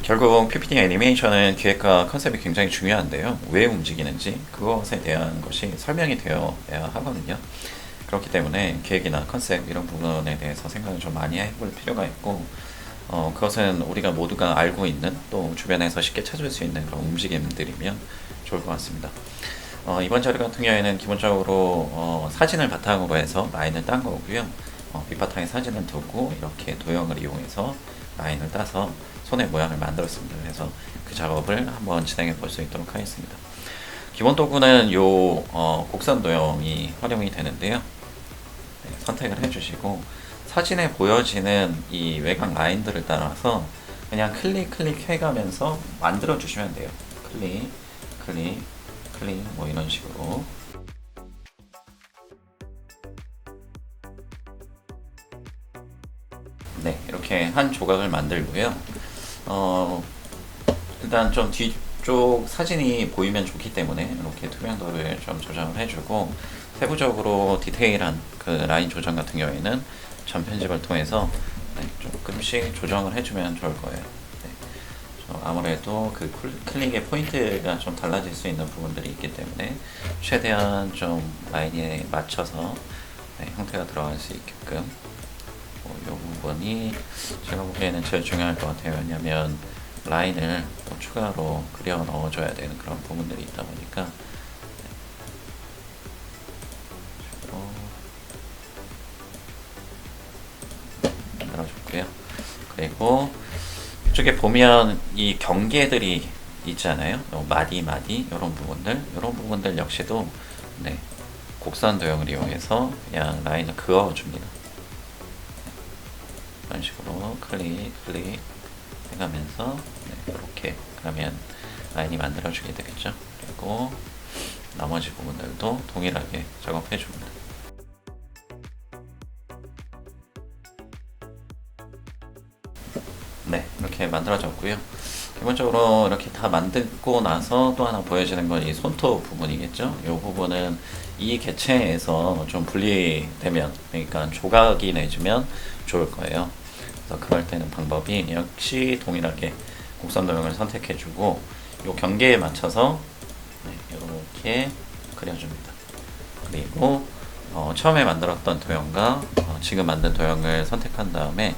결국 PPT 애니메이션은 기획과 컨셉이 굉장히 중요한데요. 왜 움직이는지 그것에 대한 것이 설명이 되어야 하거든요. 그렇기 때문에 기획이나 컨셉 이런 부분에 대해서 생각을 좀 많이 해볼 필요가 있고, 그것은 우리가 모두가 알고 있는, 또 주변에서 쉽게 찾을 수 있는 그런 움직임들이면 좋을 것 같습니다. 이번 자료 같은 경우에는 기본적으로 사진을 바탕으로 해서 라인을 딴 거고요. 밑바탕에 사진을 두고 이렇게 도형을 이용해서 라인을 따서 손의 모양을 만들었습니다. 그래서 그 작업을 한번 진행해 볼 수 있도록 하겠습니다. 기본 도구는 곡선 도형이 활용이 되는데요. 네, 선택을 해주시고 사진에 보여지는 이 외곽 라인들을 따라서 그냥 클릭 해가면서 만들어 주시면 돼요. 클릭 클릭 클릭 뭐 이런 식으로. 네, 이렇게 한 조각을 만들고요. 일단 좀 뒤쪽 사진이 보이면 좋기 때문에 이렇게 투명도를 좀 조정을 해주고, 세부적으로 디테일한 그 라인 조정 같은 경우에는 전 편집을 통해서 네, 조금씩 조정을 해주면 좋을 거예요. 네, 아무래도 그 클릭의 포인트가 좀 달라질 수 있는 부분들이 있기 때문에 최대한 좀 라인에 맞춰서 네, 형태가 들어갈 수 있게끔 이 부분이 제가 보기에는 제일 중요할 것 같아요. 왜냐하면 라인을 또 추가로 그려 넣어줘야 되는 그런 부분들이 있다 보니까 만들어줬고요. 그리고 이쪽에 보면 이 경계들이 있잖아요. 마디 이런 부분들 역시도 네, 곡선 도형을 이용해서 그냥 라인을 그어줍니다. 이런 식으로 클릭 해가면서 네, 이렇게 그러면 라인이 만들어지게 되겠죠. 그리고 나머지 부분들도 동일하게 작업해 줍니다. 네, 이렇게 만들어졌고요. 기본적으로 이렇게 다 만들고 나서 또 하나 보여지는 건 이 손톱 부분이겠죠. 이 부분은 이 개체에서 좀 분리되면, 그러니까 조각이 내주면 좋을 거예요. 그래서 그럴 때는 방법이 역시 동일하게 곡선 도형을 선택해주고 이 경계에 맞춰서 네, 이렇게 그려줍니다. 그리고 처음에 만들었던 도형과 지금 만든 도형을 선택한 다음에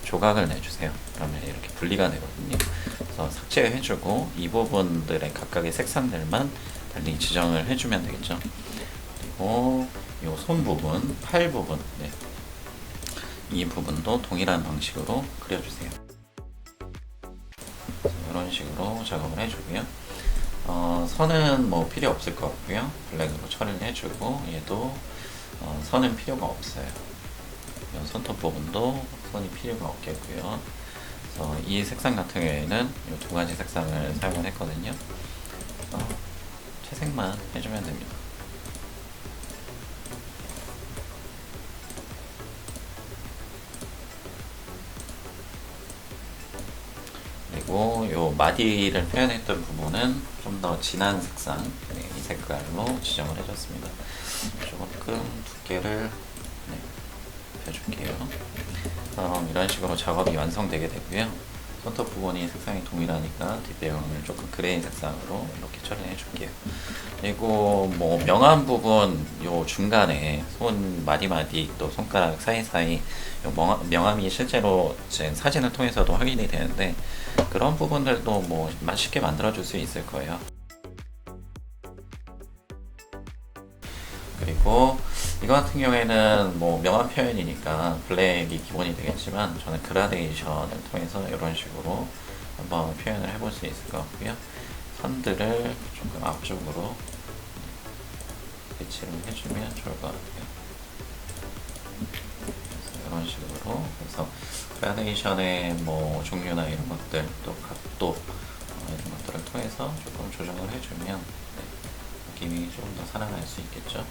조각을 내주세요. 그러면 이렇게 분리가 되거든요. 그래서 삭제해주고 이 부분들의 각각의 색상들만 달리 지정을 해주면 되겠죠. 그리고 이 손 부분, 팔 부분, 네. 이 부분도 동일한 방식으로 그려주세요. 이런 식으로 작업을 해주고요. 선은 뭐 필요 없을 것 같고요. 블랙으로 처리를 해주고, 얘도 선은 필요가 없어요. 손톱 부분도 선이 필요가 없겠고요. 그래서 이 색상 같은 경우에는 이 두 가지 색상을 사용을 했거든요. 채색만 해주면 됩니다. 그리고 이 마디를 표현했던 부분은 좀 더 진한 색상, 네, 이 색깔로 지정을 해줬습니다. 조금 두께를 네, 해줄게요. 이런 식으로 작업이 완성되게 되고요. 손톱 부분이 색상이 동일하니까 뒷배경을 조금 그레이 색상으로 이렇게 처리해 줄게요. 그리고 뭐 명암 부분 요 중간에 손 마디마디 또 손가락 사이사이 명암이 실제로 제 사진을 통해서도 확인이 되는데, 그런 부분들도 뭐 쉽게 만들어 줄 수 있을 거예요. 그리고 이거 같은 경우에는 뭐 명암 표현이니까 블랙이 기본이 되겠지만, 저는 그라데이션을 통해서 이런 식으로 한번 표현을 해볼 수 있을 것 같고요. 선들을 조금 앞쪽으로 배치를 해주면 좋을 것 같아요. 이런 식으로. 그래서 그라데이션의 뭐 종류나 이런 것들, 또 각도 이런 것들을 통해서 조금 조정을 해주면 네, 느낌이 조금 더 살아날 수 있겠죠.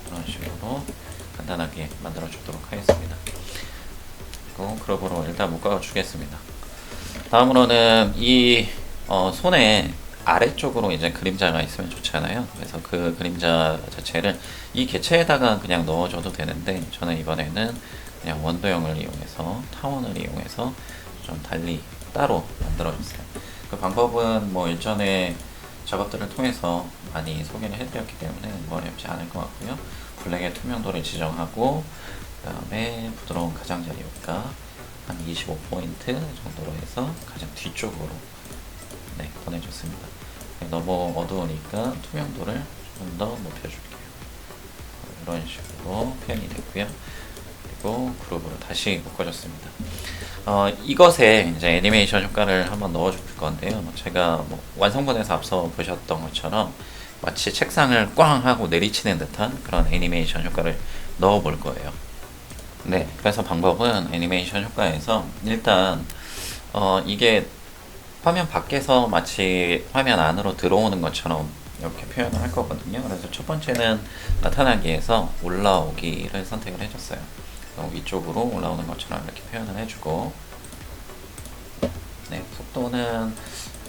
이런 식으로 간단하게 만들어 주도록 하겠습니다. 그리고 그룹으로 일단 묶어 주겠습니다. 다음으로는 이 손에 아래쪽으로 이제 그림자가 있으면 좋잖아요. 그래서 그 그림자 자체를 이 개체에다가 그냥 넣어줘도 되는데, 저는 이번에는 그냥 원도형을 이용해서 타원을 이용해서 좀 달리 따로 만들어졌어요. 그 방법은 뭐 일전에 작업들을 통해서 많이 소개를 해드렸기 때문에 어렵지 않을 것 같고요. 블랙의 투명도를 지정하고 그 다음에 부드러운 가장자리 효과 한 25포인트 정도로 해서 가장 뒤쪽으로 보내줬습니다. 너무 어두우니까 투명도를 좀 더 높여줄게요. 이런 식으로 표현이 됐고요. 그리고 그룹으로 다시 묶어줬습니다. 이것에 이제 애니메이션 효과를 한번 넣어줄 건데요. 제가 뭐 완성본에서 앞서 보셨던 것처럼 마치 책상을 꽝 하고 내리치는 듯한 그런 애니메이션 효과를 넣어볼 거예요. 네, 그래서 방법은 애니메이션 효과에서 일단 이게 화면 밖에서 마치 화면 안으로 들어오는 것처럼 이렇게 표현을 할 거거든요. 그래서 첫 번째는 나타나기에서 올라오기를 선택을 해줬어요. 위쪽으로 올라오는 것처럼 이렇게 표현을 해주고, 네, 속도는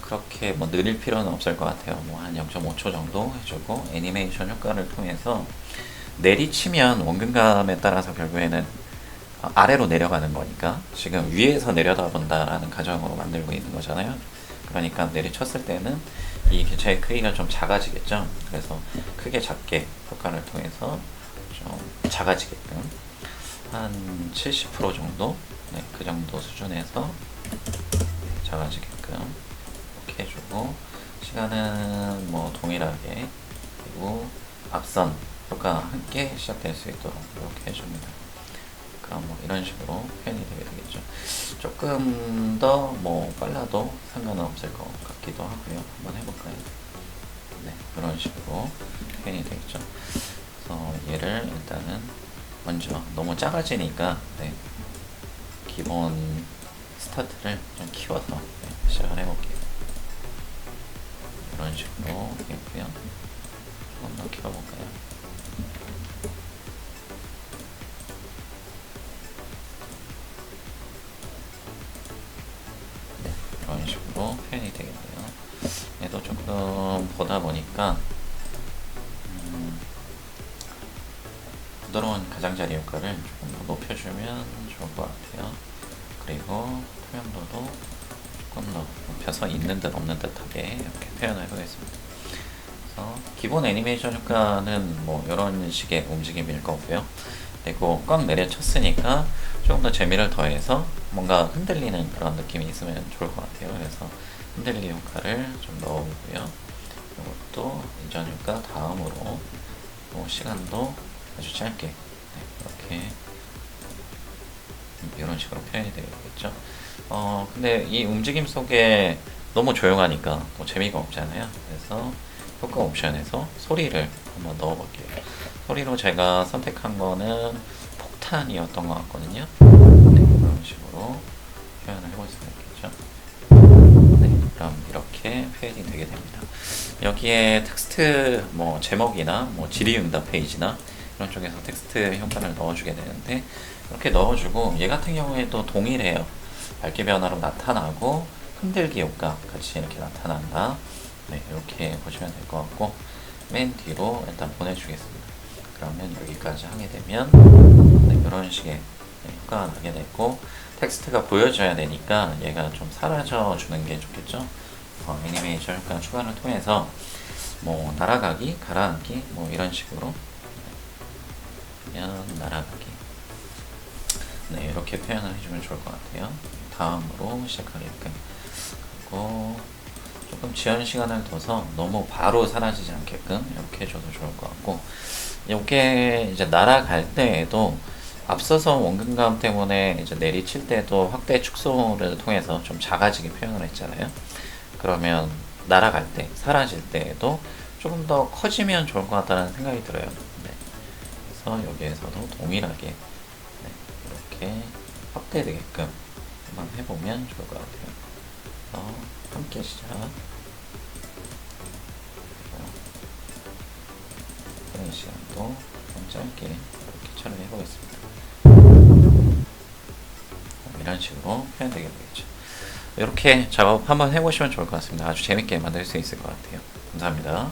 그렇게 뭐 느릴 필요는 없을 것 같아요. 뭐 한 0.5초 정도 해주고, 애니메이션 효과를 통해서 내리치면 원근감에 따라서 결국에는 아래로 내려가는 거니까 지금 위에서 내려다본다라는 가정으로 만들고 있는 거잖아요. 그러니까 내리쳤을 때는 이 개체의 크기가 좀 작아지겠죠. 그래서 크게 작게 효과를 통해서 좀 작아지게끔 한 70% 정도, 네, 그 정도 수준에서 작아지게끔 이렇게 해주고, 시간은 뭐 동일하게, 그리고 앞선 효과 함께 시작될 수 있도록 이렇게 해줍니다. 그럼 뭐 이런 식으로 표현이 되게 되겠죠. 조금 더 뭐 빨라도 상관은 없을 것 같기도 하고요. 한번 해볼까요? 네, 이런 식으로 표현이 되겠죠. 그래서 얘를 일단은 먼저 너무 작아지니까 기본 스타트를 좀 키워서 시작을 해볼게요. 이런 식으로 했고요. 조금 더 키워볼까요? 이런 식으로 표현이 되겠네요. 얘도 조금 보다 보니까 부드러운 가장자리 효과를 조금 더 높여주면 좋을 것 같아요. 그리고 투명도도 조금 더 높여서 있는 듯 없는 듯하게 이렇게 표현을 해보겠습니다. 그래서 기본 애니메이션 효과는 뭐 이런 식의 움직임일 거고요. 그리고 꽉 내려쳤으니까 조금 더 재미를 더해서 뭔가 흔들리는 그런 느낌이 있으면 좋을 것 같아요. 그래서 흔들리기 효과를 좀 넣어보고요. 이것도 이전 효과 다음으로 시간도 아주 짧게 이렇게 이런 식으로 표현이 되겠죠. 근데 이 움직임 속에 너무 조용하니까 또 재미가 없잖아요. 그래서 효과 옵션에서 소리를 한번 넣어볼게요. 소리로 제가 선택한 거는 폭탄이었던 것 같거든요. 네, 이런 식으로 표현을 해볼 수가 있겠죠. 네, 그럼 이렇게 표현이 되게 됩니다. 여기에 텍스트 뭐 제목이나 뭐 질의응답 페이지나 이런 쪽에서 텍스트 효과를 넣어주게 되는데, 이렇게 넣어주고 얘 같은 경우에도 동일해요. 밝기 변화로 나타나고 흔들기 효과 같이 이렇게 나타난다. 네, 이렇게 보시면 될 것 같고, 맨 뒤로 일단 보내주겠습니다. 그러면 여기까지 하게 되면 이런 식의 효과가 나게 되고, 텍스트가 보여져야 되니까 얘가 좀 사라져 주는 게 좋겠죠. 애니메이션 효과 추가를 통해서 뭐 날아가기, 가라앉기 뭐 이런 식으로 날아가기, 네, 이렇게 표현을 해주면 좋을 것 같아요. 다음으로 시작하게끔. 그리고 조금 지연 시간을 둬서 너무 바로 사라지지 않게끔 이렇게 해줘도 좋을 것 같고, 이게 이제 날아갈 때에도 앞서서 원근감 때문에 이제 내리칠 때도 확대 축소를 통해서 좀 작아지게 표현을 했잖아요. 그러면 날아갈 때, 사라질 때에도 조금 더 커지면 좋을 것 같다는 생각이 들어요. 네. 그래서 여기에서도 동일하게 이렇게 확대되게끔 한번 해보면 좋을 것 같아요. 그래서 함께 시작. 그런 시간도 좀 짧게 이렇게 처리해 보겠습니다. 이런 식으로 표현되게 되겠죠. 이렇게 작업 한번 해보시면 좋을 것 같습니다. 아주 재밌게 만들 수 있을 것 같아요. 감사합니다.